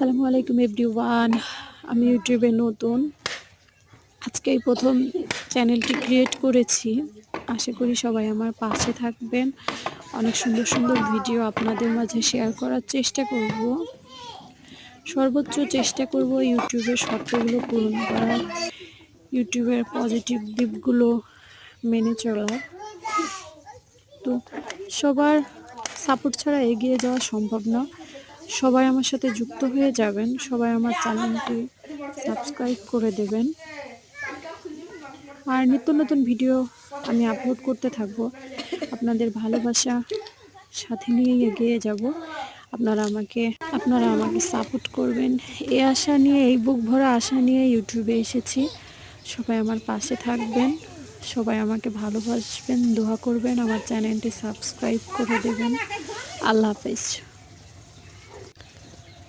আসসালামু আলাইকুম এভরিওয়ান। আমি ইউটিউবে নতুন, আজকেই প্রথম চ্যানেলটি ক্রিয়েট করেছি। আশা করি সবাই আমার পাশে থাকবেন। অনেক সুন্দর সুন্দর ভিডিও আপনাদের মাঝে শেয়ার করার চেষ্টা করব। সর্বোচ্চ চেষ্টা করব ইউটিউবের শর্তগুলো পূরণ করার, ইউটিউবের পজিটিভ দিকগুলো মেনে চলার। তো সবার সাপোর্ট ছাড়া এগিয়ে যাওয়া সম্ভব না। সবাই আমার সাথে যুক্ত হয়ে যাবেন, সবাই আমার চ্যানেলটি সাবস্ক্রাইব করে দেবেন। আর নিত্য নতুন ভিডিও আমি আপলোড করতে থাকবো। আপনাদের ভালোবাসা সাথে নিয়ে এগিয়ে যাব। আপনারা আমাকে সাপোর্ট করবেন, এই আশা নিয়ে, এই বুক ভরা আশা নিয়ে ইউটিউবে এসেছি। সবাই আমার পাশে থাকবেন, সবাই আমাকে ভালোবাসবেন, দোয়া করবেন, আমার চ্যানেলটি সাবস্ক্রাইব করে দেবেন। আল্লাহ হাফেজ।